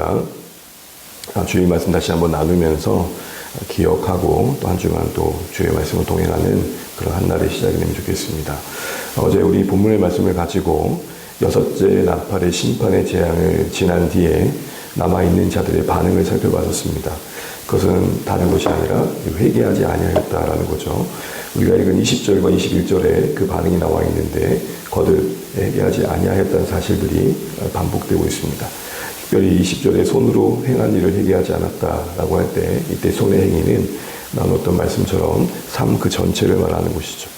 우리가 주의 말씀 다시 한번 나누면서 기억하고 또 한 주간 또 주의 말씀을 동행하는 그런 한 날의 시작이 되면 좋겠습니다. 어제 우리 본문의 말씀을 가지고 여섯째 나팔의 심판의 재앙을 지난 뒤에 남아있는 자들의 반응을 살펴봤었습니다. 그것은 다른 것이 아니라 회개하지 아니하였다라는 거죠. 우리가 읽은 20절과 21절에 그 반응이 나와 있는데 거듭 회개하지 아니하였다는 사실들이 반복되고 있습니다. 특별히 20절에 손으로 행한 일을 회개하지 않았다라고 할 때 이때 손의 행위는 나눴던 말씀처럼 삶 그 전체를 말하는 것이죠.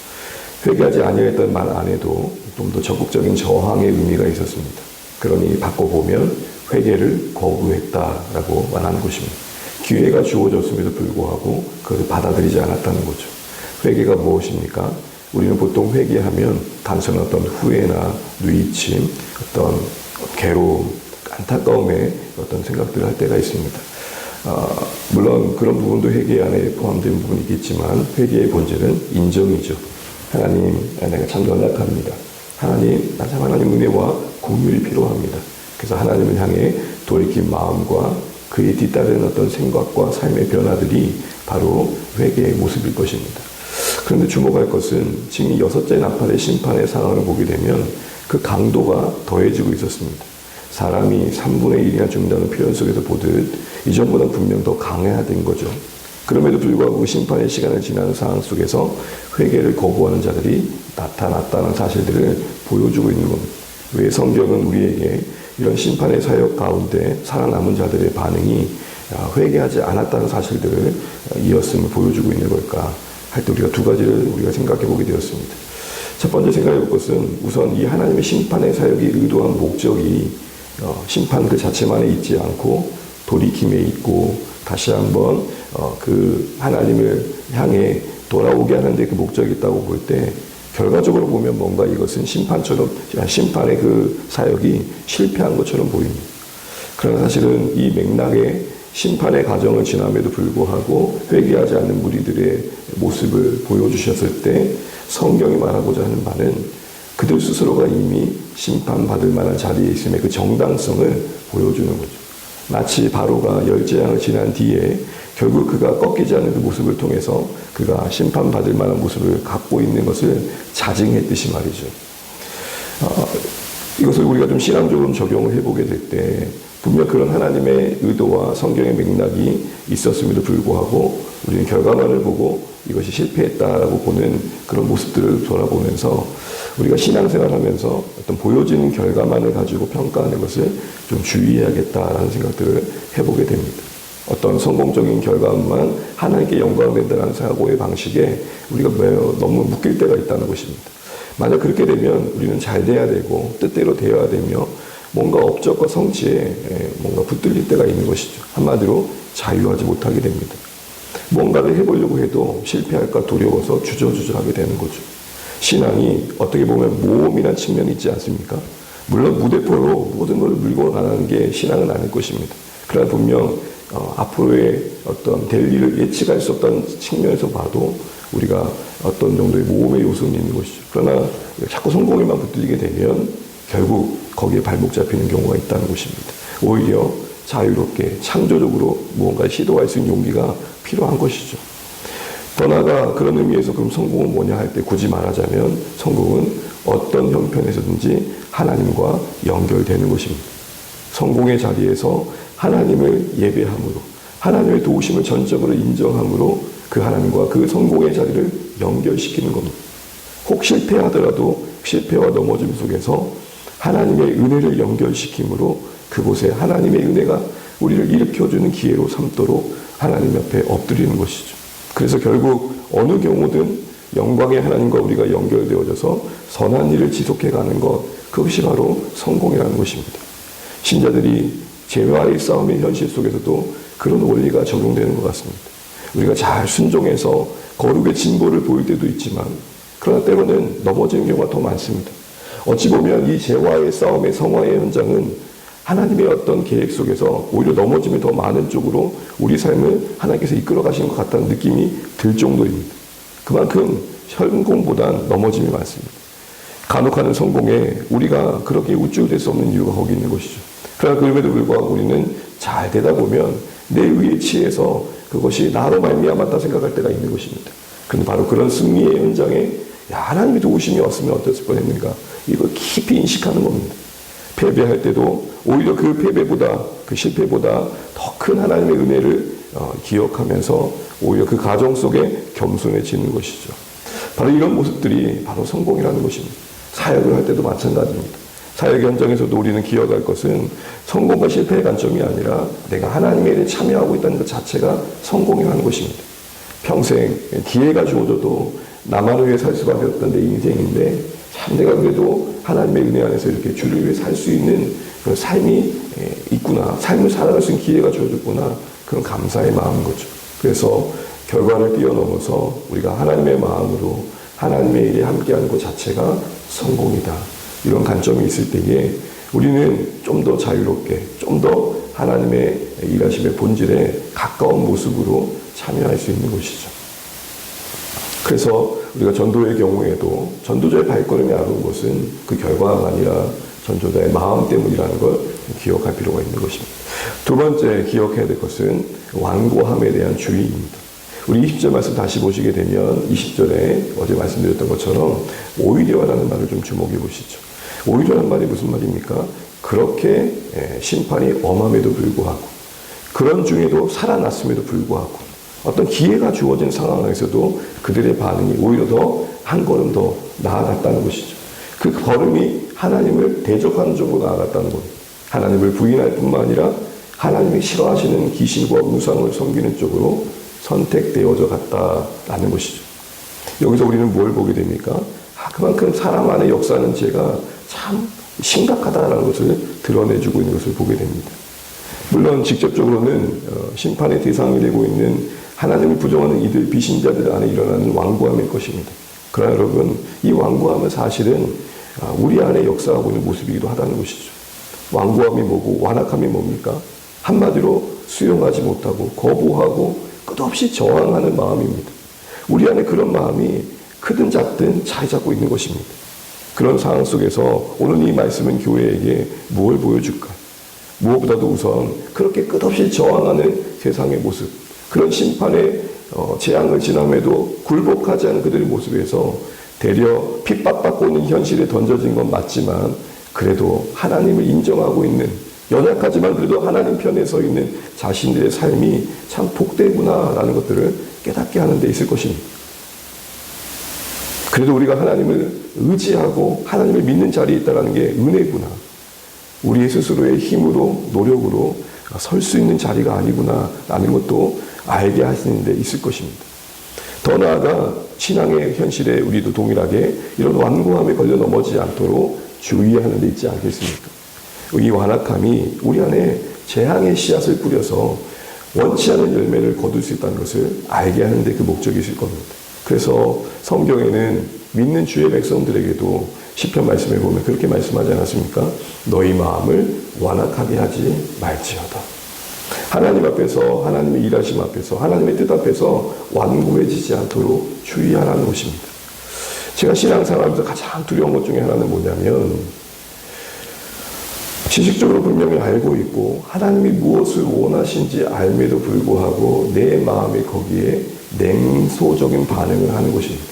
회개하지 아니하였다는 말 안에도 좀 더 적극적인 저항의 의미가 있었습니다. 그러니 바꿔보면 회개를 거부했다라고 말하는 것입니다. 기회가 주어졌음에도 불구하고 그것을 받아들이지 않았다는 거죠. 회개가 무엇입니까? 우리는 보통 회개하면 단순한 어떤 후회나 누이침, 어떤 괴로움, 안타까움의 어떤 생각들을 할 때가 있습니다. 물론 그런 부분도 회개 안에 포함된 부분이 있겠지만 회개의 본질은 인정이죠. 하나님, 내가 참 연약합니다. 하나님, 나 참 하나님 은혜와 긍휼이 필요합니다. 그래서 하나님을 향해 돌이킨 마음과 그에 뒤따르는 어떤 생각과 삶의 변화들이 바로 회개의 모습일 것입니다. 그런데 주목할 것은 지금 이 여섯째 나팔의 심판의 상황을 보게 되면 그 강도가 더해지고 있었습니다. 사람이 3분의 1이나 죽는다는 표현 속에서 보듯 이전보다 분명 더 강화된 거죠. 그럼에도 불구하고 심판의 시간을 지나는 상황 속에서 회개를 거부하는 자들이 나타났다는 사실들을 보여주고 있는 겁니다. 왜 성경은 우리에게 이런 심판의 사역 가운데 살아남은 자들의 반응이 회개하지 않았다는 사실들을 이었음을 보여주고 있는 걸까 할 때 우리가 두 가지를 우리가 생각해 보게 되었습니다. 첫 번째 생각해 볼 것은 우선 이 하나님의 심판의 사역이 의도한 목적이 심판 그 자체만에 있지 않고 돌이킴에 있고 다시 한번 그 하나님을 향해 돌아오게 하는데 그 목적이 있다고 볼 때 결과적으로 보면 뭔가 이것은 심판의 그 사역이 실패한 것처럼 보입니다. 그러나 사실은 이 맥락에 심판의 과정을 지남에도 불구하고 회개하지 않는 무리들의 모습을 보여주셨을 때 성경이 말하고자 하는 바는 그들 스스로가 이미 심판받을 만한 자리에 있음의 그 정당성을 보여주는 거죠. 마치 바로가 열재앙을 지난 뒤에 결국 그가 꺾이지 않는 그 모습을 통해서 그가 심판받을 만한 모습을 갖고 있는 것을 자증했듯이 말이죠. 이것을 우리가 좀 신앙적으로 적용을 해보게 될 때 분명 그런 하나님의 의도와 성경의 맥락이 있었음에도 불구하고 우리는 결과만을 보고 이것이 실패했다라고 보는 그런 모습들을 돌아보면서 우리가 신앙생활하면서 어떤 보여지는 결과만을 가지고 평가하는 것을 좀 주의해야겠다라는 생각들을 해보게 됩니다. 어떤 성공적인 결과만 하나님께 영광된다는 사고의 방식에 우리가 너무 묶일 때가 있다는 것입니다. 만약 그렇게 되면 우리는 잘 돼야 되고 뜻대로 되어야 되며 뭔가 업적과 성취에 뭔가 붙들릴 때가 있는 것이죠. 한마디로 자유하지 못하게 됩니다. 뭔가를 해보려고 해도 실패할까 두려워서 주저주저하게 되는 거죠. 신앙이 어떻게 보면 모험이라는 측면이 있지 않습니까? 물론 무대포로 모든 걸 물고 가는 게 신앙은 아닐 것입니다. 그러나 분명 앞으로의 어떤 될 일을 예측할 수 없다는 측면에서 봐도 우리가 어떤 정도의 모험의 요소는 있는 것이죠. 그러나 자꾸 성공에만 붙들리게 되면 결국 거기에 발목 잡히는 경우가 있다는 것입니다. 오히려 자유롭게 창조적으로 무언가를 시도할 수 있는 용기가 필요한 것이죠. 더 나아가 그런 의미에서 그럼 성공은 뭐냐 할 때 굳이 말하자면 성공은 어떤 형편에서든지 하나님과 연결되는 것입니다. 성공의 자리에서 하나님을 예배함으로 하나님의 도우심을 전적으로 인정함으로 그 하나님과 그 성공의 자리를 연결시키는 겁니다. 혹 실패하더라도 실패와 넘어짐 속에서 하나님의 은혜를 연결시킴으로 그곳에 하나님의 은혜가 우리를 일으켜주는 기회로 삼도록 하나님 옆에 엎드리는 것이죠. 그래서 결국 어느 경우든 영광의 하나님과 우리가 연결되어져서 선한 일을 지속해가는 것, 그것이 바로 성공이라는 것입니다. 신자들이 죄와의 싸움의 현실 속에서도 그런 원리가 적용되는 것 같습니다. 우리가 잘 순종해서 거룩의 진보를 보일 때도 있지만 그러나 때로는 넘어지는 경우가 더 많습니다. 어찌 보면 이 죄와의 싸움의 성화의 현장은 하나님의 어떤 계획 속에서 오히려 넘어짐이 더 많은 쪽으로 우리 삶을 하나님께서 이끌어 가시는 것 같다는 느낌이 들 정도입니다. 그만큼 성공보단 넘어짐이 많습니다. 간혹하는 성공에 우리가 그렇게 우쭐될 수 없는 이유가 거기 있는 것이죠. 그러나 그럼에도 불구하고 우리는 잘 되다 보면 내 의에 취해서 그것이 나로 말미암았다 생각할 때가 있는 것입니다. 그런데 바로 그런 승리의 현장에 하나님이 도우심이 없으면 어땠을 뻔했는가, 이걸 깊이 인식하는 겁니다. 패배할 때도 오히려 그 패배보다, 그 실패보다 더 큰 하나님의 은혜를 기억하면서 오히려 그 가정 속에 겸손해지는 것이죠. 바로 이런 모습들이 바로 성공이라는 것입니다. 사역을 할 때도 마찬가지입니다. 사역 현장에서도 우리는 기억할 것은 성공과 실패의 관점이 아니라 내가 하나님의 일에 참여하고 있다는 것 자체가 성공이라는 것입니다. 평생 기회가 주어져도 나만을 위해 살 수밖에 없던 내 인생인데 참 내가 그래도 하나님의 은혜 안에서 이렇게 주를 위해 살 수 있는 그런 삶이 있구나, 삶을 살아갈 수 있는 기회가 주어졌구나, 그런 감사의 마음인 거죠. 그래서 결과를 뛰어넘어서 우리가 하나님의 마음으로 하나님의 일에 함께하는 것 자체가 성공이다, 이런 관점이 있을 때에 우리는 좀 더 자유롭게, 좀 더 하나님의 일하심의 본질에 가까운 모습으로 참여할 수 있는 것이죠. 그래서 우리가 전도의 경우에도 전도자의 발걸음이 아는 것은 그 결과가 아니라 전도자의 마음 때문이라는 걸 기억할 필요가 있는 것입니다. 두 번째 기억해야 될 것은 완고함에 대한 주의입니다. 우리 20절 말씀 다시 보시게 되면 20절에 어제 말씀드렸던 것처럼 오히려라는 말을 좀 주목해 보시죠. 오히려라는 말이 무슨 말입니까? 그렇게 심판이 엄함에도 불구하고, 그런 중에도 살아났음에도 불구하고, 어떤 기회가 주어진 상황에서도 그들의 반응이 오히려 더 한 걸음 더 나아갔다는 것이죠. 그 걸음이 하나님을 대적하는 쪽으로 나아갔다는 것. 하나님을 부인할 뿐만 아니라 하나님이 싫어하시는 귀신과 우상을 섬기는 쪽으로 선택되어져 갔다라는 것이죠. 여기서 우리는 뭘 보게 됩니까? 그만큼 사람 안에 역사하는 죄가 참 심각하다라는 것을 드러내주고 있는 것을 보게 됩니다. 물론 직접적으로는 심판의 대상이 되고 있는 하나님을 부정하는 이들 비신자들 안에 일어나는 완고함일 것입니다. 그러나 여러분, 이 완고함은 사실은 우리 안에 역사하고 있는 모습이기도 하다는 것이죠. 완고함이 뭐고 완악함이 뭡니까? 한마디로 수용하지 못하고 거부하고 끝없이 저항하는 마음입니다. 우리 안에 그런 마음이 크든 작든 자리 잡고 있는 것입니다. 그런 상황 속에서 오늘 이 말씀은 교회에게 무엇을 보여줄까? 무엇보다도 우선 그렇게 끝없이 저항하는 세상의 모습, 그런 심판의 재앙을 지남에도 굴복하지 않은 그들의 모습에서 되려 핍박받고 있는 현실에 던져진 건 맞지만 그래도 하나님을 인정하고 있는, 연약하지만 그래도 하나님 편에 서 있는 자신들의 삶이 참 복되구나라는 것들을 깨닫게 하는 데 있을 것입니다. 그래도 우리가 하나님을 의지하고 하나님을 믿는 자리에 있다는 게 은혜구나, 우리의 스스로의 힘으로 노력으로 설 수 있는 자리가 아니구나 라는 것도 알게 하시는 데 있을 것입니다. 더 나아가 신앙의 현실에 우리도 동일하게 이런 완고함에 걸려 넘어지지 않도록 주의하는 데 있지 않겠습니까? 이 완악함이 우리 안에 재앙의 씨앗을 뿌려서 원치 않은 열매를 거둘 수 있다는 것을 알게 하는 데 그 목적이 있을 겁니다. 그래서 성경에는 믿는 주의 백성들에게도 시편 말씀에 보면 그렇게 말씀하지 않았습니까? 너희 마음을 완악하게 하지 말지어다. 하나님 앞에서, 하나님의 일하심 앞에서, 하나님의 뜻 앞에서 완고해지지 않도록 주의하라는 것입니다. 제가 신앙생활하면서 가장 두려운 것 중에 하나는 뭐냐면, 지식적으로 분명히 알고 있고 하나님이 무엇을 원하신지 알매도 불구하고 내 마음이 거기에 냉소적인 반응을 하는 것입니다.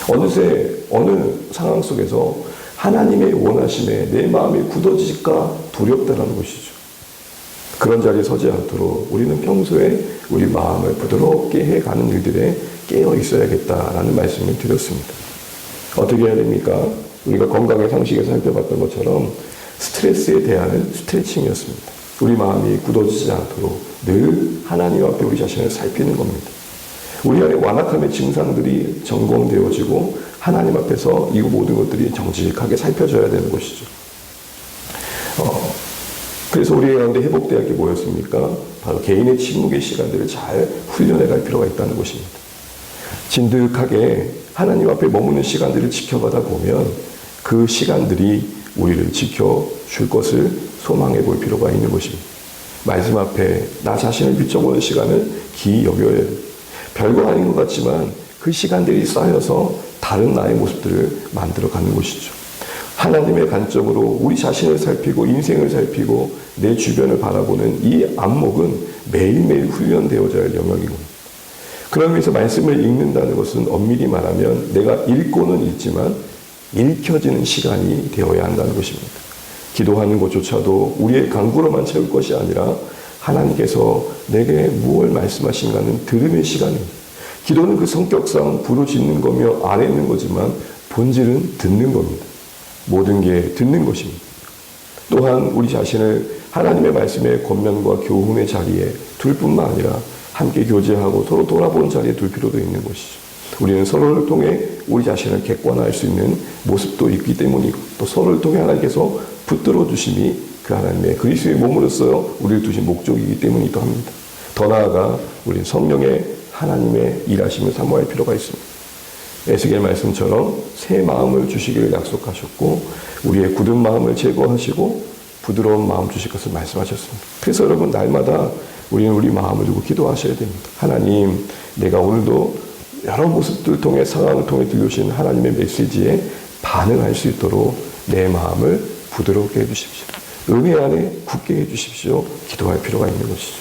어느새 어느 상황 속에서 하나님의 원하심에 내 마음이 굳어질까 두렵다는 것이죠. 그런 자리에 서지 않도록 우리는 평소에 우리 마음을 부드럽게 해가는 일들에 깨어 있어야겠다라는 말씀을 드렸습니다. 어떻게 해야 됩니까? 우리가 건강의 상식에서 살펴봤던 것처럼 스트레스에 대한 스트레칭이었습니다. 우리 마음이 굳어지지 않도록 늘 하나님 앞에 우리 자신을 살피는 겁니다. 우리 안에 완악함의 증상들이 점검되어지고 하나님 앞에서 이 모든 것들이 정직하게 살펴져야 되는 것이죠. 그래서 우리 가운데 회복돼야 할 게 뭐였습니까? 바로 개인의 침묵의 시간들을 잘 훈련해 갈 필요가 있다는 것입니다. 진득하게 하나님 앞에 머무는 시간들을 지켜가다 보면 그 시간들이 우리를 지켜줄 것을 소망해 볼 필요가 있는 것입니다. 말씀 앞에 나 자신을 비춰보는 시간을 기이 여겨야 됩니다. 별거 아닌 것 같지만 그 시간들이 쌓여서 다른 나의 모습들을 만들어가는 것이죠. 하나님의 관점으로 우리 자신을 살피고 인생을 살피고 내 주변을 바라보는 이 안목은 매일매일 훈련되어져야 할 영역이고, 그러기 위해서 말씀을 읽는다는 것은 엄밀히 말하면 내가 읽고는 있지만 읽혀지는 시간이 되어야 한다는 것입니다. 기도하는 것조차도 우리의 강구로만 채울 것이 아니라 하나님께서 내게 무엇을 말씀하신가는 들음의 시간입니다. 기도는 그 성격상 부르짖는 거며 아뢰는 거지만 본질은 듣는 겁니다. 모든 게 듣는 것입니다. 또한 우리 자신을 하나님의 말씀의 권면과 교훈의 자리에 둘 뿐만 아니라 함께 교제하고 서로 돌아보는 자리에 둘 필요도 있는 것이죠. 우리는 서로를 통해 우리 자신을 객관화할 수 있는 모습도 있기 때문이고, 또 서로를 통해 하나님께서 붙들어 주심이 그 하나님의 그리스도의 몸으로서 우리를 두신 목적이기 때문이기도 합니다. 더 나아가 우리는 성령의 하나님의 일하심을 사모할 필요가 있습니다. 에스겔 말씀처럼 새 마음을 주시기를 약속하셨고 우리의 굳은 마음을 제거하시고 부드러운 마음 주실 것을 말씀하셨습니다. 그래서 여러분, 날마다 우리는 우리 마음을 두고 기도하셔야 됩니다. 하나님, 내가 오늘도 여러 모습들을 통해, 상황을 통해 들려주신 하나님의 메시지에 반응할 수 있도록 내 마음을 부드럽게 해주십시오. 은혜 안에 굳게 해주십시오. 기도할 필요가 있는 것이죠.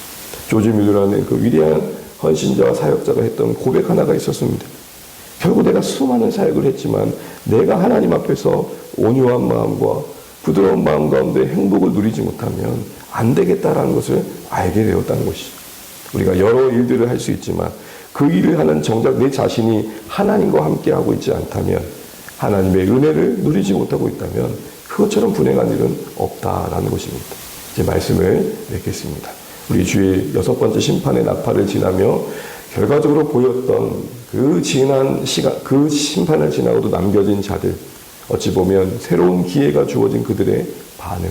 조지 뮬러라는 그 위대한 헌신자와 사역자가 했던 고백 하나가 있었습니다. 결국 내가 수많은 사역을 했지만 내가 하나님 앞에서 온유한 마음과 부드러운 마음 가운데 행복을 누리지 못하면 안 되겠다라는 것을 알게 되었다는 것이죠. 우리가 여러 일들을 할 수 있지만 그 일을 하는 정작 내 자신이 하나님과 함께하고 있지 않다면, 하나님의 은혜를 누리지 못하고 있다면 그것처럼 분행한 일은 없다라는 것입니다. 제 말씀을 맺겠습니다. 우리 주의 6번째 심판의 나팔을 지나며 결과적으로 보였던 그 지난 시간, 그 심판을 지나고도 남겨진 자들, 어찌 보면 새로운 기회가 주어진 그들의 반응,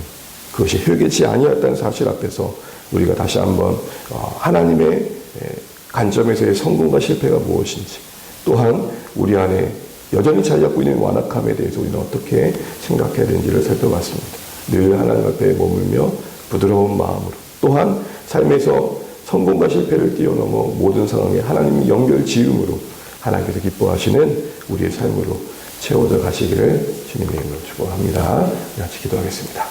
그것이 회개치 아니었다는 사실 앞에서 우리가 다시 한번 하나님의 관점에서의 성공과 실패가 무엇인지, 또한 우리 안에 여전히 자리 잡고 있는 완악함에 대해서 우리는 어떻게 생각해야 되는지를 살펴봤습니다. 늘 하나님 앞에 머물며 부드러운 마음으로, 또한 삶에서 성공과 실패를 뛰어넘어 모든 상황에 하나님 연결 지음으로 하나님께서 기뻐하시는 우리의 삶으로 채워져 가시기를 주님의 이름으로 축복합니다. 같이 기도하겠습니다.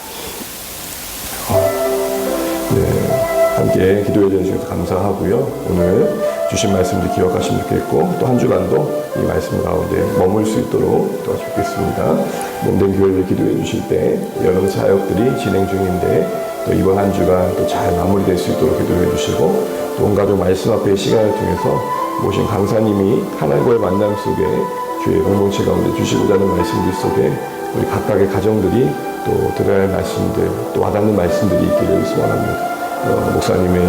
함께 기도해 주셔서 감사하고요. 오늘 주신 말씀도 기억하시면 좋겠고, 또 한 주간도 이 말씀 가운데 머물 수 있도록 도와주겠습니다. 몸된 교회를 기도해 주실 때 여러 사역들이 진행 중인데 또 이번 한 주간 또 잘 마무리될 수 있도록 기도해 주시고, 또 온 가족 말씀 앞의 시간을 통해서 모신 강사님이 하나님과의 만남 속에 주의 공동체 가운데 주시고자 하는 말씀들 속에 우리 각각의 가정들이 또 들어야 할 말씀들, 또 와닿는 말씀들이 있기를 소원합니다. 목사님을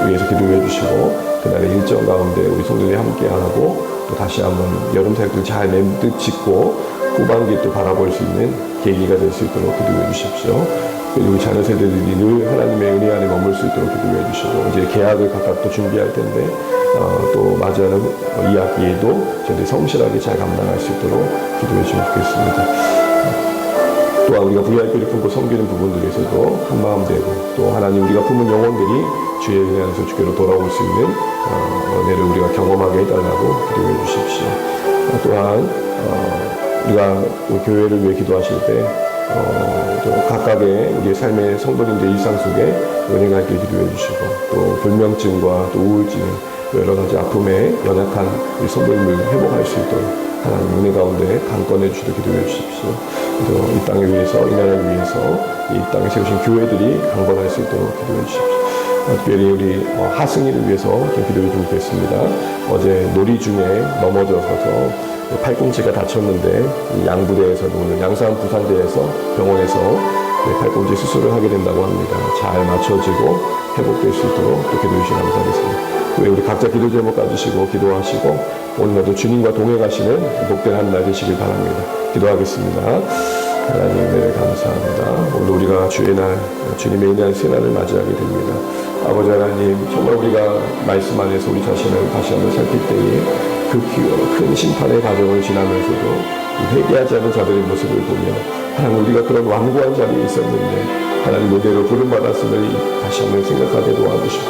위해서 기도해 주시고 그날의 일정 가운데 우리 성도들이 함께하고 또 다시 한번 여름 사역들 잘 맴듯 짓고 후반기에 또 바라볼 수 있는 계기가 될 수 있도록 기도해 주십시오. 그리고 우리 자녀 세대들이 늘 하나님의 은혜 안에 머물 수 있도록 기도해 주시고, 이제 계약을 각각 또 준비할 텐데 또 맞이하는 이 학기에도 저희들이 성실하게 잘 감당할 수 있도록 기도해 주시면 좋겠습니다. 또한 우리가 VIP를 품고 섬기는 부분들에서도 한마음 되고, 또 하나님 우리가 품은 영혼들이 주의 은혜 안에서 주께로 돌아올 수 있는 은혜를 우리가 경험하게 해달라고 기도해 주십시오. 또한 우리가 교회를 위해 기도하실 때 또 각각의 우리의 삶의 성도님들 일상 속에 은혜가 있게 기도해 주시고, 또 불면증과 또 우울증, 또 여러 가지 아픔에 연약한 우리 성도님을 회복할 수 있도록 하나님 은혜 가운데 강건해 주시도록 기도해 주십시오. 그래서 이 땅을 위해서, 이 나라를 위해서 이 땅에 세우신 교회들이 강건할 수 있도록 기도해 주십시오. 특별히 우리 하승이를 위해서 좀 기도해 주면 좋겠습니다. 어제 놀이 중에 넘어져서 팔꿈치가 다쳤는데 양부대에서도 오늘 양산 부산대에서 병원에서 팔꿈치 수술을 하게 된다고 합니다. 잘 맞춰지고 회복될 수 있도록 또 기도해 주시면 감사하겠습니다. 왜 우리 각자 기도 제목 가지시고 기도하시고 오늘날도 주님과 동행 가시는 복된 한 날 되시길 바랍니다. 기도하겠습니다. 하나님 은혜를 감사합니다. 오늘 우리가 주의 날, 주님의 은혜의 새날을 맞이하게 됩니다. 아버지 하나님, 정말 우리가 말씀 안에서 우리 자신을 다시 한번 살필 때에 그 큰 심판의 과정을 지나면서도 회개하지 않은 자들의 모습을 보며, 하나님 우리가 그런 완고한 자리에 있었는데 하나님 은혜로 부름받았음을 다시 한번 생각하게 도와주시고,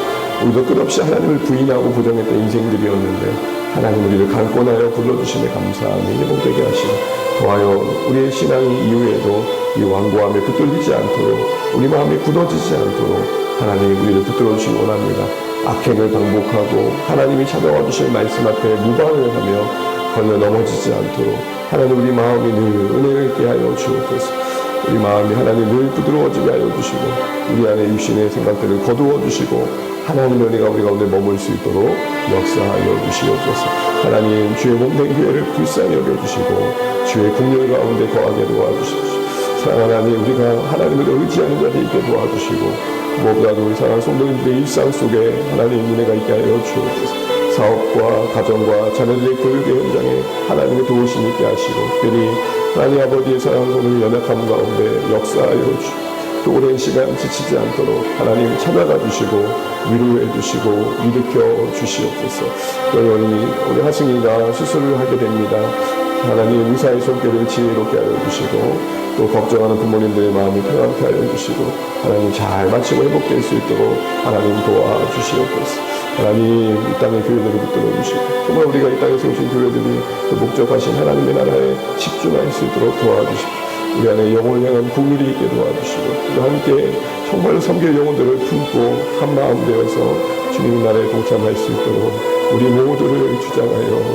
우리도 끝없이 하나님을 부인하고 부정했던 인생들이었는데 하나님 우리를 강권하여 불러주심에 감사함이 회복되게 하시고 더하여 우리의 신앙이 이후에도 이 완고함에 붙들리지 않도록 우리 마음이 굳어지지 않도록 하나님 우리를 붙들어 주시기 원합니다. 악행을 방복하고 하나님이 찾아와 주실 말씀 앞에 무방을 하며 걸려 넘어지지 않도록 하나님 우리 마음이 늘 은혜를 있게 하여 주옵소서. 우리 마음이 하나님 늘 부드러워지게 하여 주시고 우리 안에 육신의 생각들을 거두어 주시고 하나님의 은혜가 우리 가운데 머물 수 있도록 역사하여 주시옵소서. 하나님 주의 몸된 교회를 불쌍히 여겨주시고 주의 국률 가운데 거하게 도와주십시오. 사랑하는 하나님 우리가 하나님을 의지하는 자들이 있게 도와주시고 무엇보다도 우리 사랑하는 성도님들의 일상 속에 하나님의 은혜가 있게 하여 주옵소서. 사업과 가정과 자녀들의 교육의 현장에 하나님의 도우심이 있게 하시고 특별히 하나님 아버지의 사랑하는 성도의 연약함 가운데 역사하여 주시고 또 오랜 시간 지치지 않도록 하나님 찾아가 주시고 위로해 주시고 일으켜 주시옵소서. 영원히 우리 하승이가 수술을 하게 됩니다. 하나님 의사의 손길을 지혜롭게 하여 주시고 또 걱정하는 부모님들의 마음을 평안케 하여 주시고 하나님 잘 마치고 회복될 수 있도록 하나님 도와주시옵소서. 하나님 이 땅의 교회들을 붙들어 주시고 정말 우리가 이 땅에 세우신 교회들이 그 목적하신 하나님의 나라에 집중할 수 있도록 도와주시고 우리 안에 영혼을 향한 국률이 있게 도와주시고 또 함께 정말로 섬길 영혼들을 품고 한마음 되어서 주님 나라에 동참할 수 있도록 우리 모두를 주장하여